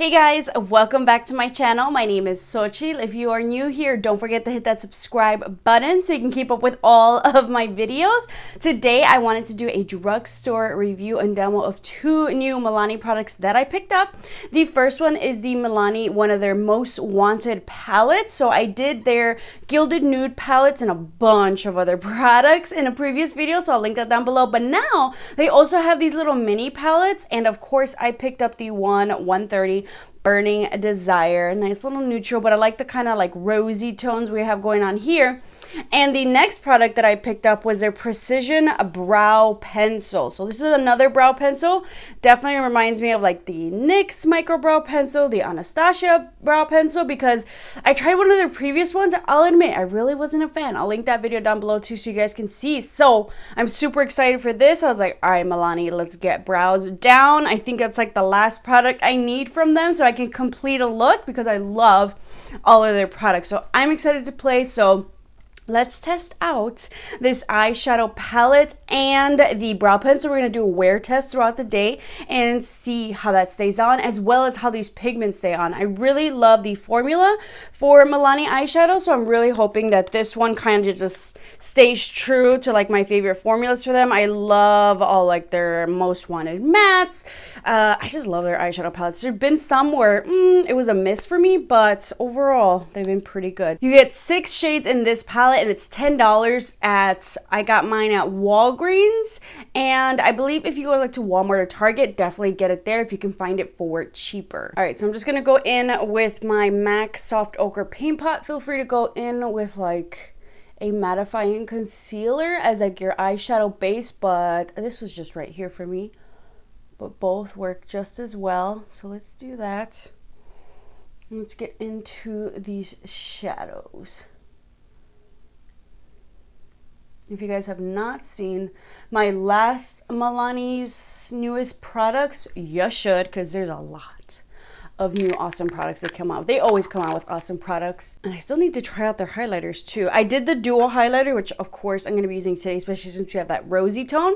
Hey guys, welcome back to my channel. My name is Xochitl. If you are new here, don't forget to hit that subscribe button so you can keep up with all of my videos. Today, I wanted to do a drugstore review and demo of two new Milani products that I picked up. The first one is the Milani, one of their most wanted palettes. So I did their Gilded Nude palettes and a bunch of other products in a previous video, so I'll link that down below. But now, they also have these little mini palettes, and of course, I picked up the 130 Burning Desire. Nice little neutral, but I like the kind of like rosy tones we have going on here. And the next product that I picked up was their Precision Brow Pencil. So this is another brow pencil. Definitely reminds me of like the NYX Micro Brow Pencil, the Anastasia Brow Pencil, because I tried one of their previous ones. I'll admit, I really wasn't a fan. I'll link that video down below too so you guys can see. So I'm super excited for this. I was like, all right, Milani, let's get brows down. I think that's like the last product I need from them so I can complete a look because I love all of their products. So I'm excited to play. So let's test out this eyeshadow palette and the brow pencil. We're going to do a wear test throughout the day and see how that stays on, as well as how these pigments stay on. I really love the formula for Milani eyeshadow, so I'm really hoping that this one kind of just stays true to like my favorite formulas for them. I love all like their most wanted mattes. I just love their eyeshadow palettes. There've been some where it was a miss for me, but overall they've been pretty good. You get 6 shades in this palette, and it's $10 at, I got mine at Walgreens, and I believe if you go like to Walmart or Target, definitely get it there if you can find it for cheaper. All right, so I'm just gonna go in with my MAC Soft Ochre Paint Pot. Feel free to go in with like a mattifying concealer as like your eyeshadow base, but this was just right here for me. But both work just as well, so let's do that. Let's get into these shadows. If you guys have not seen my last Milani's newest products, you should, because there's a lot of new awesome products that come out. They always come out with awesome products. And I still need to try out their highlighters too. I did the dual highlighter, which of course I'm going to be using today, especially since we have that rosy tone.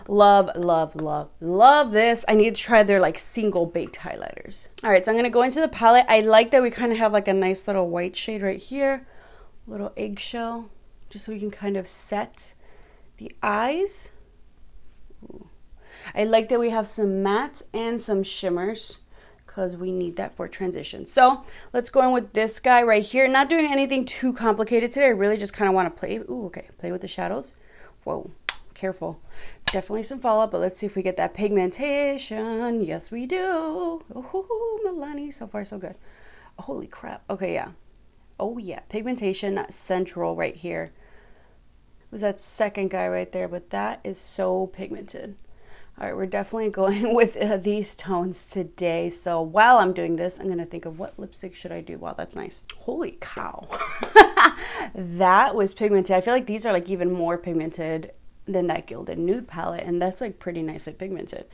Love, love, love, love this. I need to try their like single baked highlighters. All right, so I'm going to go into the palette. I like that we kind of have like a nice little white shade right here. Little eggshell, just so we can kind of set the eyes. Ooh. I like that we have some mattes and some shimmers because we need that for transition. So let's go in with this guy right here. Not doing anything too complicated today. I really just kind of want to play. Ooh, okay. Play with the shadows. Whoa, careful. Definitely some fallout, but let's see if we get that pigmentation. Yes, we do. Oh, Milani. So far, so good. Holy crap. Okay, yeah. Oh, yeah. Pigmentation central right here. Was that second guy right there, but that is so pigmented. All right, we're definitely going with these tones today. So while I'm doing this, I'm going to think of what lipstick should I do. Wow, that's nice. Holy cow. That was pigmented. I feel like these are like even more pigmented than that Gilded Nude palette, and that's like pretty nicely pigmented.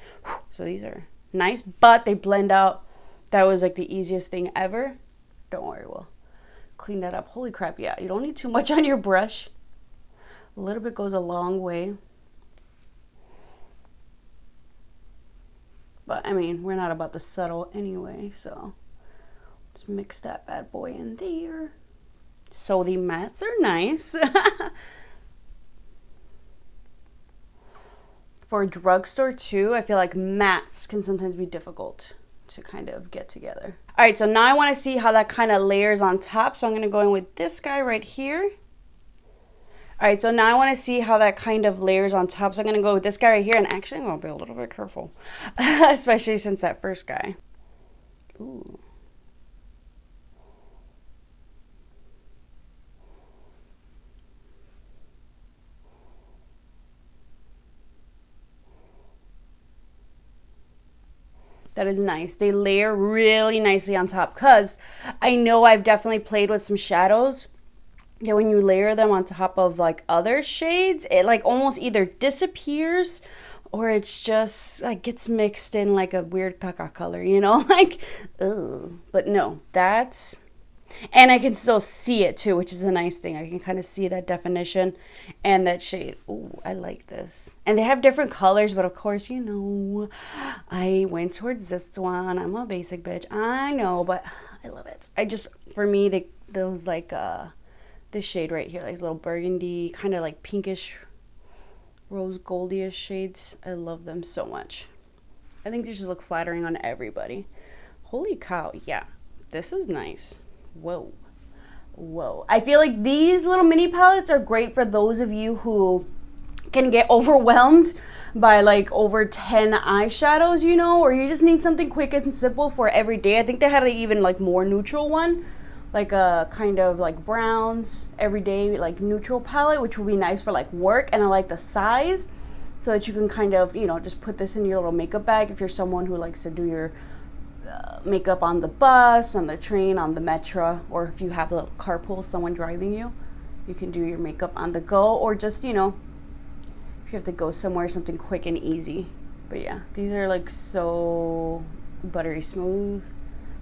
So these are nice, but they blend out. That was like the easiest thing ever. Don't worry, we'll clean that up. Holy crap, yeah, you don't need too much on your brush. A little bit goes a long way. But, I mean, we're not about to settle anyway, so let's mix that bad boy in there. So the mattes are nice. For a drugstore, too, I feel like mattes can sometimes be difficult to kind of get together. All right, so now I want to see how that kind of layers on top. So I'm going to go in with this guy right here. All right, so now I want to see how that kind of layers on top. So I'm going to go with this guy right here. And actually, I'm going to be a little bit careful, especially since that first guy. Ooh. That is nice. They layer really nicely on top because I know I've definitely played with some shadows. Yeah, when you layer them on top of like other shades, it like almost either disappears or it's just like gets mixed in like a weird caca color, you know, like, ugh. But no, that's And I can still see it too, which is a nice thing. I can kind of see that definition and that shade. Ooh, I like this. And they have different colors, but of course, you know, I went towards this one. I'm a basic bitch. I know, but I love it. For me, those like, this shade right here, like little burgundy, kind of like pinkish, rose goldish shades. I love them so much. I think they just look flattering on everybody. Holy cow, yeah, this is nice. Whoa. I feel like these little mini palettes are great for those of you who can get overwhelmed by like over 10 eyeshadows, you know, or you just need something quick and simple for every day. I think they had an even like more neutral one, like a kind of like browns everyday like neutral palette, which would be nice for like work. And I like the size so that you can kind of, you know, just put this in your little makeup bag if you're someone who likes to do your makeup on the bus, on the train, on the metro, or if you have a carpool, someone driving you, you can do your makeup on the go, or just, you know, if you have to go somewhere, something quick and easy. But yeah, these are like so buttery smooth.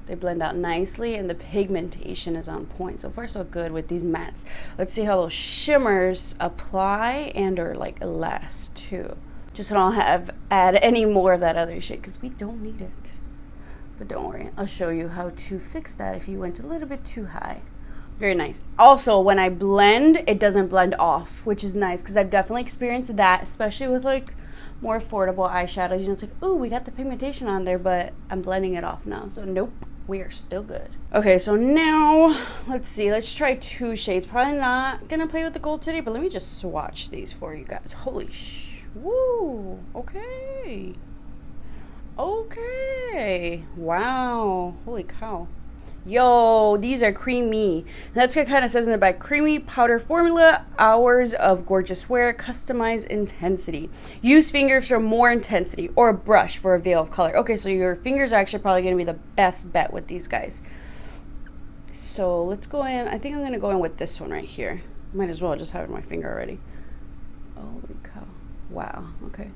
They blend out nicely, and the pigmentation is on point. So far, so good with these mattes. Let's see how those shimmers apply and or like last too. Just so I don't add any more of that other shit, because we don't need it. But don't worry, I'll show you how to fix that if you went a little bit too high. Very nice. Also, when I blend, it doesn't blend off, which is nice, because I've definitely experienced that, especially with like more affordable eyeshadows. You know, it's like, ooh, we got the pigmentation on there, but I'm blending it off now. So nope, we are still good. Okay, so now, let's see. Let's try two shades. Probably not going to play with the gold today, but let me just swatch these for you guys. Holy woo, okay. Okay, wow, holy cow. Yo, these are creamy. That's what kind of says in the back. Creamy powder formula, hours of gorgeous wear, customized intensity. Use fingers for more intensity, or a brush for a veil of color. Okay, so your fingers are actually probably going to be the best bet with these guys. So let's go in. I think I'm going to go in with this one right here. Might as well just have it on my finger already. Holy cow. Wow, okay.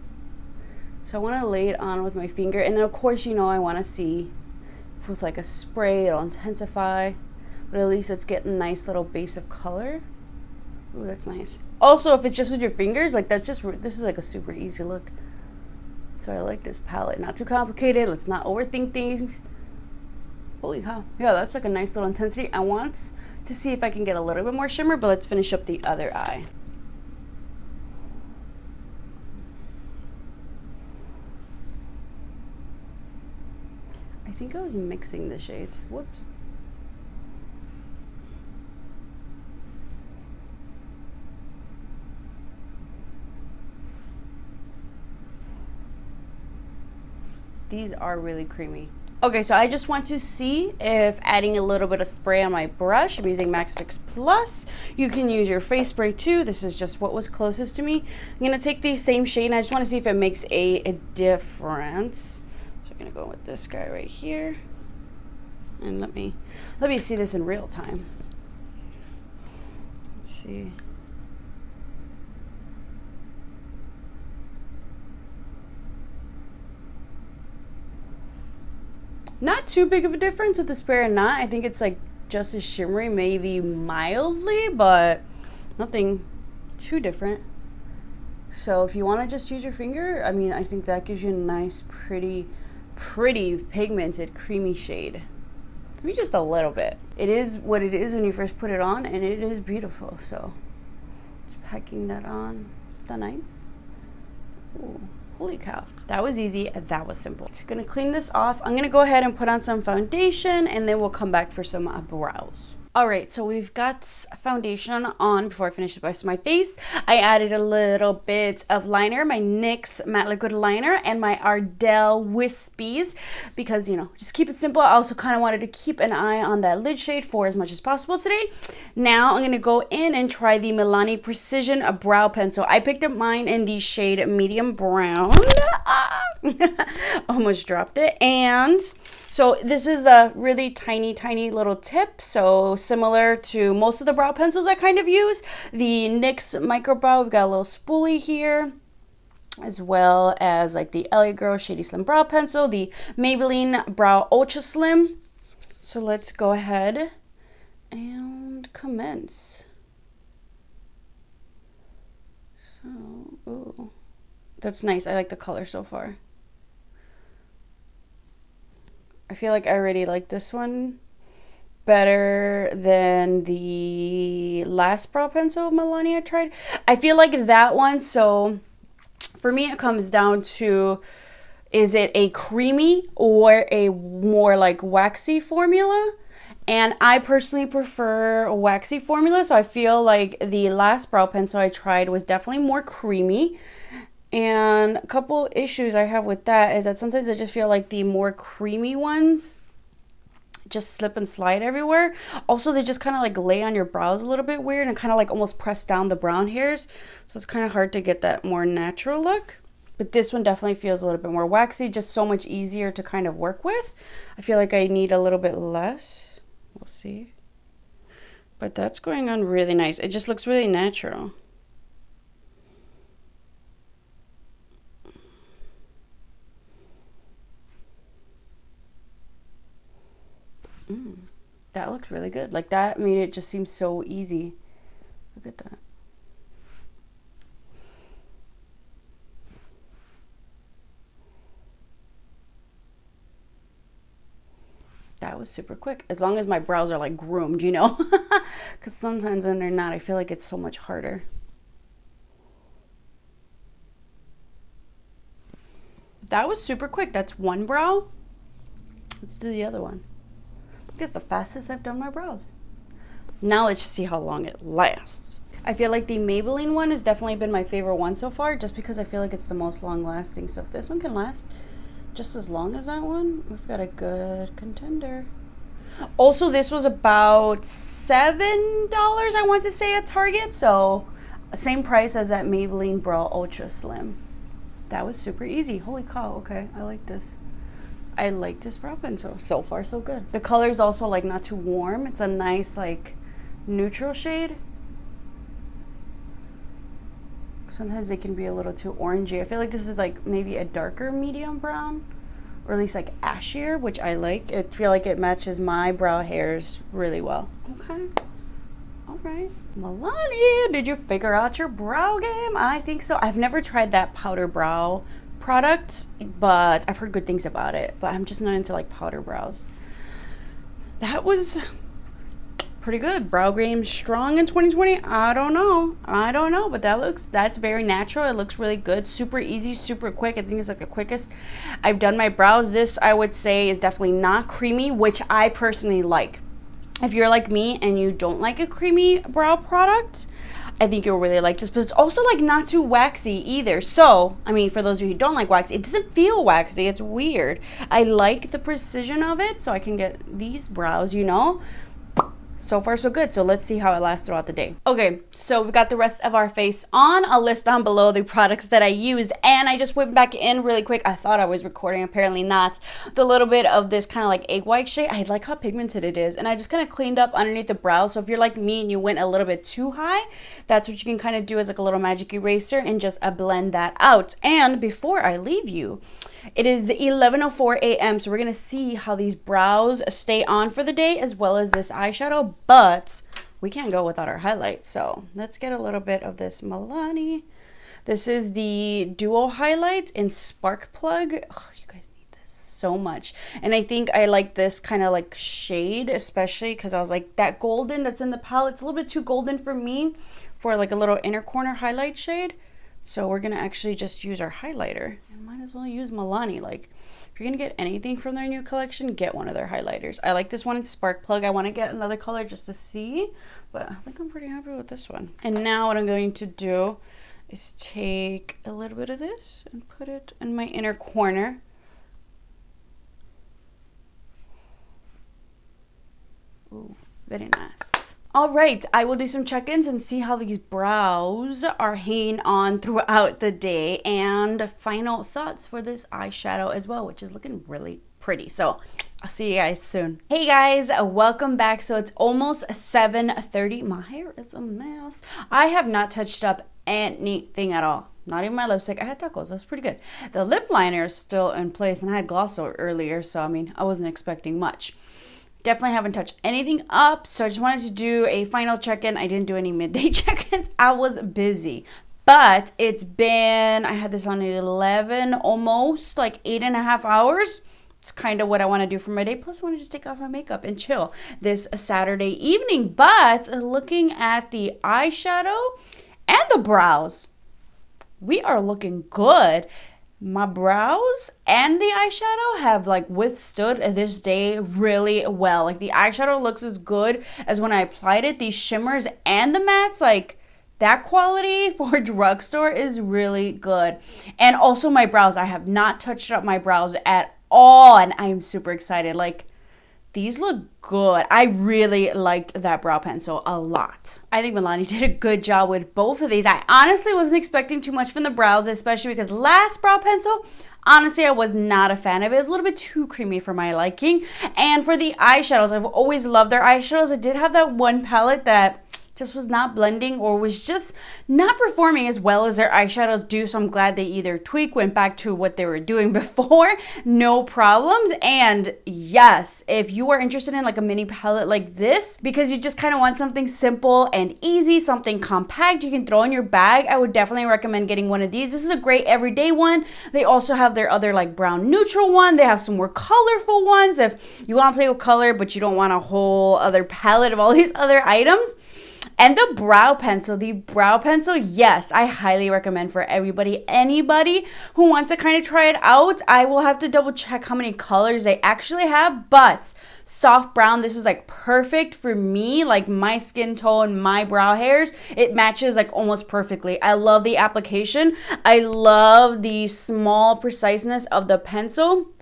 So I want to lay it on with my finger, and then of course, you know, I want to see if with like a spray it'll intensify, but at least it's getting a nice little base of color. Ooh, that's nice. Also, if it's just with your fingers, like this is like a super easy look. So I like this palette. Not too complicated. Let's not overthink things. Holy cow. Yeah, that's like a nice little intensity. I want to see if I can get a little bit more shimmer, but let's finish up the other eye. I think I was mixing the shades. Whoops. These are really creamy. Okay, so I just want to see if adding a little bit of spray on my brush. I'm using Max Fix Plus. You can use your face spray too. This is just what was closest to me. I'm gonna take the same shade, and I just want to see if it makes a difference. Gonna go with this guy right here, and let me see this in real time. Let's see. Not too big of a difference with the spray and not. I think it's like just as shimmery, maybe mildly, but nothing too different. So if you want to just use your finger, I mean, I think that gives you a nice, pretty pigmented creamy shade. Maybe just a little bit. It is what it is when you first put it on, and it is beautiful. So just packing that on. Is that nice? Ooh, holy cow, that was easy. That was simple. So gonna clean this off. I'm gonna go ahead and put on some foundation, and then we'll come back for some brows. Alright, so we've got foundation on. Before I finish the rest of my face, I added a little bit of liner, my NYX matte liquid liner, and my Ardell Wispies, because, you know, just keep it simple. I also kind of wanted to keep an eye on that lid shade for as much as possible today. Now I'm going to go in and try the Milani Precision Brow Pencil. I picked up mine in the shade medium brown. Almost dropped it. And so this is the really tiny little tip. So similar to most of the brow pencils I kind of use. The NYX Micro Brow, we've got a little spoolie here, as well as like the LA Girl Shady Slim Brow Pencil, the Maybelline Brow Ultra Slim. So let's go ahead and commence. So, ooh, that's nice. I like the color so far. I feel like I already like this one better than the last brow pencil Milani I tried. I feel like that one, so for me it comes down to, is it a creamy or a more like waxy formula? And I personally prefer a waxy formula, so I feel like the last brow pencil I tried was definitely more creamy. And a couple issues I have with that is that sometimes I just feel like the more creamy ones just slip and slide everywhere. Also, they just kind of like lay on your brows a little bit weird and kind of like almost press down the brown hairs. So it's kind of hard to get that more natural look. But this one definitely feels a little bit more waxy, just so much easier to kind of work with. I feel like I need a little bit less. We'll see. But that's going on really nice. It just looks really natural. That looks really good. Like, that made it just seem so easy. Look at that. That was super quick. As long as my brows are like groomed, you know? Because sometimes when they're not, I feel like it's so much harder. That was super quick. That's one brow. Let's do the other one. It's the fastest I've done my brows. Now let's see how long it lasts. I feel like the Maybelline one has definitely been my favorite one so far, just because I feel like it's the most long lasting. So if this one can last just as long as that one, we've got a good contender. Also, this was about $7, I want to say, at Target. So same price as that Maybelline Brow Ultra Slim. That was super easy. Holy cow. Okay, I like this. I like this brow pencil. So far, so good. The color is also like not too warm. It's a nice like neutral shade. Sometimes they can be a little too orangey. I feel like this is like maybe a darker medium brown, or at least like ashier, which I like. I feel like it matches my brow hairs really well. Okay. All right. Milani, did you figure out your brow game? I think so. I've never tried that powder brow product, but I've heard good things about it, but I'm just not into like powder brows. That was pretty good. Brow game strong in 2020. I don't know, but that's very natural. It looks really good, super easy, super quick. I think it's like the quickest I've done my brows. This, I would say, is definitely not creamy, which I personally like. If you're like me and you don't like a creamy brow product, I think you'll really like this. But it's also like not too waxy either. So, I mean, for those of you who don't like waxy, it doesn't feel waxy. It's weird. I like the precision of it, so I can get these brows, you know. So far, so good. So let's see how it lasts throughout the day. Okay, so we've got the rest of our face on. I'll list down below the products that I used, and I just went back in really quick. I thought I was recording, apparently not. The little bit of this kind of like egg white shade. I like how pigmented it is, and I just kind of cleaned up underneath the brows. So if you're like me and you went a little bit too high, that's what you can kind of do as like a little magic eraser and just blend that out. And before I leave you, it is 11:04 a.m. so we're gonna see how these brows stay on for the day, as well as this eyeshadow. But we can't go without our highlights, so let's get a little bit of this Milani. This is the Duo Highlight in Spark Plug. Oh, you guys need this so much. And I think I like this kind of like shade, especially because I was like, that golden that's in the palette's a little bit too golden for me for like a little inner corner highlight shade. So we're gonna actually just use our highlighter. And might as well use Milani. Like, if you're gonna get anything from their new collection, get one of their highlighters. I like this one in Spark Plug. I want to get another color just to see, but I think I'm pretty happy with this one. And now what I'm going to do is take a little bit of this and put it in my inner corner. Ooh, very nice. All right, I will do some check-ins and see how these brows are hanging on throughout the day, and final thoughts for this eyeshadow as well, which is looking really pretty. So I'll see you guys soon. Hey guys, welcome back. So it's almost 7:30. My hair is a mess. I have not touched up anything at all. Not even my lipstick. I had tacos. That's pretty good. The lip liner is still in place, and I had gloss earlier, so I mean, I wasn't expecting much. Definitely haven't touched anything up, so I just wanted to do a final check-in. I didn't do any midday check-ins. I was busy. But it's been, I had this on at 11, almost like 8.5 hours. It's kind of what I want to do for my day. Plus, I want to just take off my makeup and chill this Saturday evening. But looking at the eyeshadow and the brows, we are looking good. My brows and the eyeshadow have like withstood this day really well. Like the eyeshadow looks as good as when I applied it. These shimmers and the mattes, like, that quality for drugstore is really good. And also my brows. I have not touched up my brows at all, and I am super excited. Like, these look good. I really liked that brow pencil a lot. I think Milani did a good job with both of these. I honestly wasn't expecting too much from the brows, especially because last brow pencil, honestly, I was not a fan of it. It was a little bit too creamy for my liking. And for the eyeshadows, I've always loved their eyeshadows. I did have that one palette that just was not blending or was just not performing as well as their eyeshadows do. So I'm glad they either went back to what they were doing before. No problems. And yes, if you are interested in like a mini palette like this, because you just kind of want something simple and easy, something compact you can throw in your bag, I would definitely recommend getting one of these. This is a great everyday one. They also have their other like brown neutral one. They have some more colorful ones if you want to play with color, but you don't want a whole other palette of all these other items. And the brow pencil, yes, I highly recommend for everybody, anybody who wants to kind of try it out. I will have to double check how many colors they actually have, but soft brown, this is like perfect for me, like my skin tone, my brow hairs. It matches like almost perfectly. I love the application. I love the small preciseness of the pencil.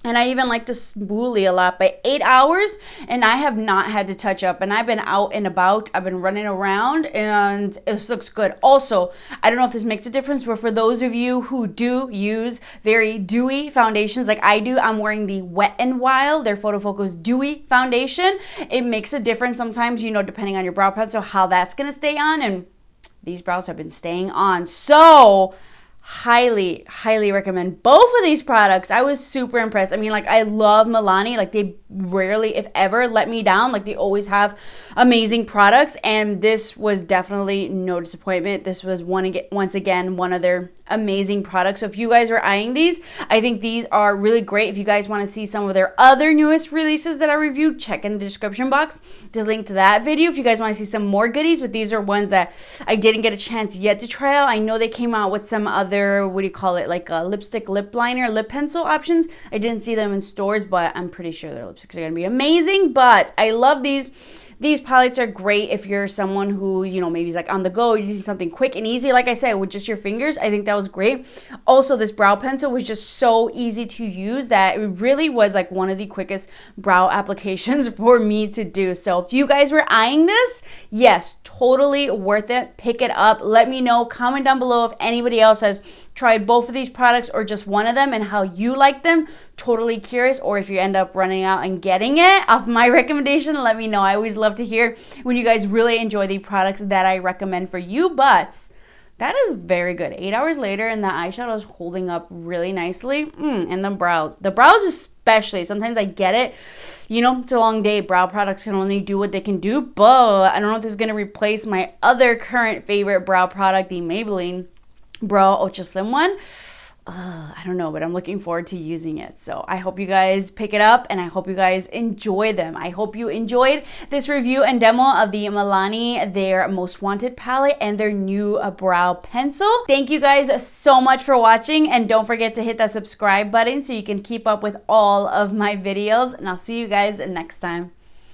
And I even like the spoolie a lot. By 8 hours, and I have not had to touch up. And I've been out and about. I've been running around, and it looks good. Also, I don't know if this makes a difference, but for those of you who do use very dewy foundations like I do, I'm wearing the Wet n Wild, their Photo Focus Dewy Foundation. It makes a difference sometimes, you know, depending on your brow pencil, how that's going to stay on. And these brows have been staying on. So highly recommend both of these products. I was super impressed. I mean, like, I love Milani. Like, they rarely, if ever, let me down. Like, they always have amazing products, and this was definitely no disappointment. This was once again one of their amazing products. So if you guys are eyeing these, I think these are really great. If you guys want to see some of their other newest releases that I reviewed, check in the description box. There's a link to that video if you guys want to see some more goodies. But these are ones that I didn't get a chance yet to try out. I know they came out with some other, what do you call it, like a lipstick lip liner, lip pencil options. I didn't see them in stores, but I'm pretty sure their lipsticks are going to be amazing. But I love these. These palettes are great if you're someone who, you know, maybe is like on the go, you need something quick and easy. Like I said, with just your fingers, I think that was great. Also, this brow pencil was just so easy to use that it really was like one of the quickest brow applications for me to do. So if you guys were eyeing this, yes, totally worth it. Pick it up. Let me know. Comment down below if anybody else has tried both of these products or just one of them and how you like them. Totally curious. Or if you end up running out and getting it off my recommendation, let me know. I always love to hear when you guys really enjoy the products that I recommend for you. But that is very good. 8 hours later, and the eyeshadow is holding up really nicely. And the brows especially, sometimes I get it, you know, it's a long day. Brow products can only do what they can do, but I don't know if this is going to replace my other current favorite brow product, the Maybelline Brow Ultra Slim one. I don't know, but I'm looking forward to using it. So I hope you guys pick it up, and I hope you guys enjoy them. I hope you enjoyed this review and demo of the Milani, their Most Wanted palette, and their new brow pencil. Thank you guys so much for watching, and don't forget to hit that subscribe button so you can keep up with all of my videos, and I'll see you guys next time.